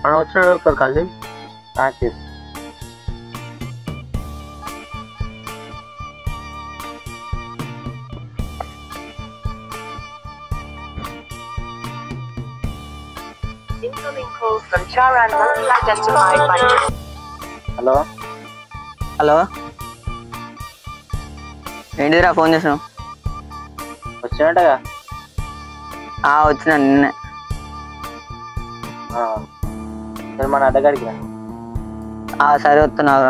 మనం వచ్చిన కలిసి చేసి హలో హలో ఏంటిదిరా ఫోన్ చేసావు? వచ్చినట్టుగా వచ్చిన నిన్నే. మన అడ్డగాడికి సరే వస్తున్నావు.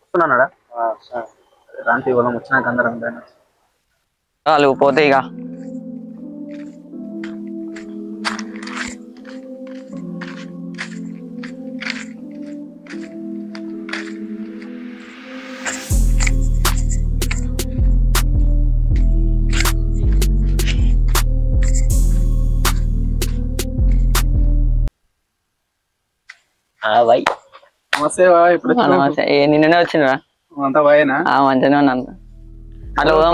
వస్తున్నాడా? రాంతి ఇవ్వడం వచ్చినాక అందరం వాళ్ళు పోతే ఇక నమస్తే. ఇప్పుడు నిన్ననే వచ్చిండ్రా? అంతా బాయేనా? మంచిగానే ఉన్నా. అట్లా పోదాం.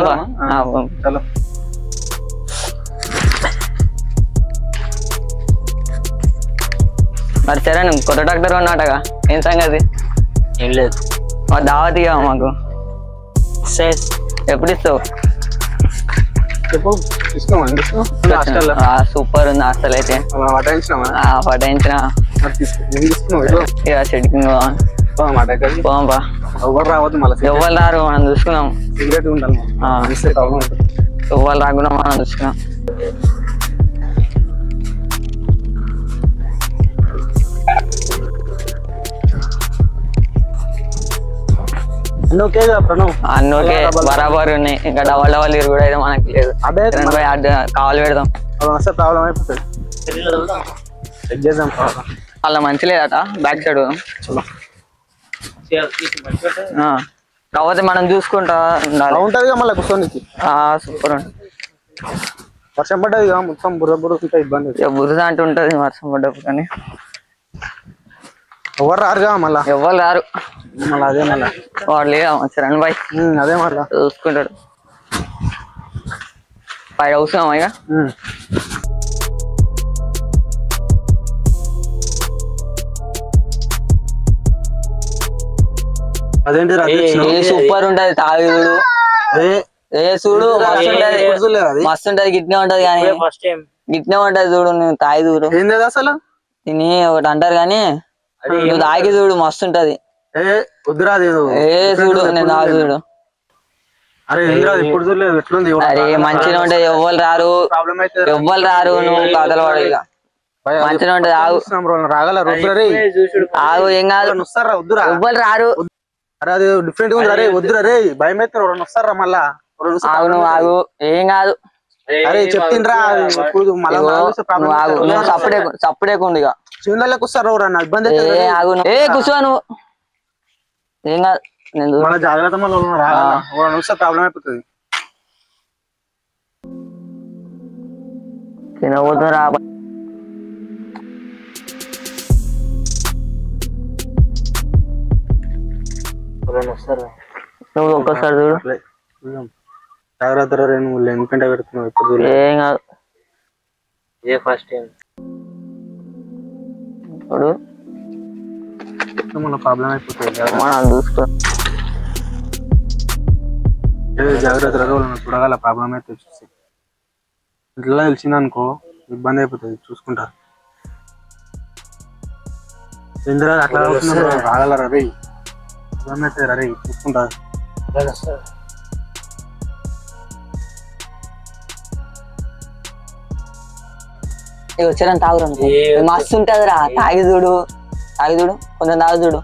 మరి సరే నువ్వు కొత్త డాక్టర్ ఉన్నాటగా, ఏం సంగతి? ఏం లేదు. దావత్ ఇవ్వ మాకు. ఎప్పుడు ఇస్తావు? సూపర్ ఉంది హాస్టల్ అయితే. పటాయించిన ఎవరు రావద్దు, ఎవరు రారు, మనం చూసుకున్నాం. సిగరెట్ ఉండాలి, ఎవరు రాకుండా మనం చూసుకున్నాం. అన్నోకే బరాబర్ ఉన్నాయి. ఇంకా డబల్ డబల్ కూడా అయితే మనకి లేదు. అదే కావాలి పెడదాం. ప్రాబ్లం అయిపోతుంది. అలా మంచి లేదట బ్యాక్ సైడ్. కాకపోతే మనం చూసుకుంటా ఉంటది మళ్ళీ కూర్చొని. సూపర్ ఉంటుంది. వర్షం పడ్డది మొత్తం బుర్ర బుర్ర ఇబ్బంది. బురద అంటూ ఉంటది వర్షం పడ్డప్పుడు. కానీ ఎవరు రారుగా, మళ్ళా ఎవరు రారు. మళ్ళీ అదే మళ్ళీ వాడు లేదా చరణ్ బాయ్ అదే మళ్ళా చూసుకుంటాడు. 5 అవసరం ఇక. అదేంటి సూపర్ ఉంటది తాగుడు. చూడు మస్తు ఉంటది. గిట్నే ఉంటది కానీ గిట్నే ఉంటది చూడు. నువ్వు తాగి చూడు. ఏంది అసలు తిని ఒకటి అంటారు కానీ నువ్వు తాగి చూడు, మస్తు ఉంటది. చూడు నేను తాగి చూడు. అరే మంచిగా ఉంటది. ఎవ్వరు రారు, ఎవ్వరు రారు. నువ్వు కథలు పడ. ఇక మంచిగా ఉంటది. ఆగు ఆగు, ఏం కాదు. ఎవ్వరు రారు. డిఫరెంట్ వద్దురా రే, భయం అయితే వస్తారా మళ్ళా. ఆగు, నువ్వు ఆగు, ఏం కాదు. అరే చెప్తిండ్రా, చప్పుడేకుండు. ఇక చిన్నలకు వస్తారు ఇబ్బంది. కూర్చో నువ్వు, ఏం కాదు. మన జాగ్రత్త వస్తే ప్రాబ్లం అయిపోతుంది. తినబోతురా నువ్వు ఒక్కసారి చూడు. జాగ్రత్త నువ్వు ఎందుకంటే పెడుతున్నావు ఇప్పుడు. ఏం కాదు. ఫస్ట్ టైం ఇప్పుడు మన ప్రాబ్లం అయిపోతుంది. మనం చూసుకో. జాగ్రత్త చూడగల ప్రాబ్లం అయితే వచ్చేసి ఇట్లా తెలిసింది అనుకో ఇబ్బంది అయిపోతుంది. చూసుకుంటా ఇందిరా అట్లా రాగలరా రే, ఇబ్బంది అయితే రే చూసుకుంటా. వచ్చారని తాగురు మస్తు ఉంటదిరా. తాగి చూడు, తాగి చూడు, కొంచెం తాగి చూడు.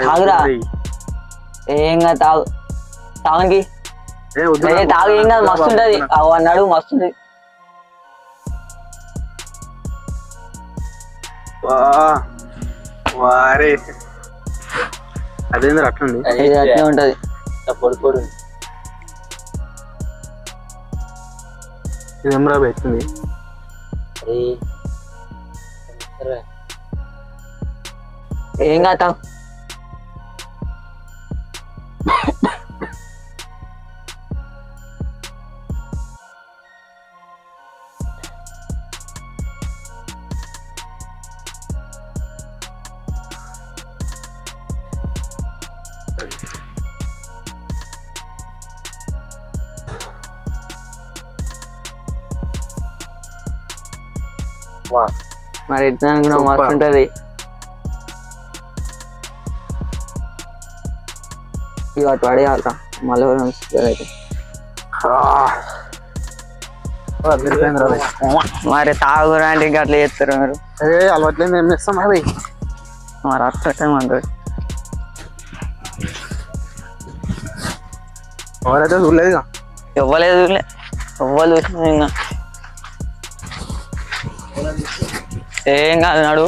తాగురా, ఏంగా తాగు. తాగనికి తాగు ఏం కాదు మస్తు ఉంటది అన్నాడు మస్తు ఉంటది వారే అదేంద్ర అట్లుంది అట్లే ఉంటది పొడి పొడి ఇది ఏమరా పెట్టింది ఏం కాదు మరి ఎట్లా అనుకున్నావు మస్తు ఉంటది ఇక అటు పడేయాలరా మళ్ళీ అయితే మరి తాగురంటే ఇంకా అట్లా చేస్తారు మీరు అలవాట్లేదు ఏం చేస్తాం అది మరి అట్లా మంది ఎవరైతే చూడలేదు ఇవ్వలేదు ఇవ్వలు చూసిన ఇంకా ఏం కాదు నాడు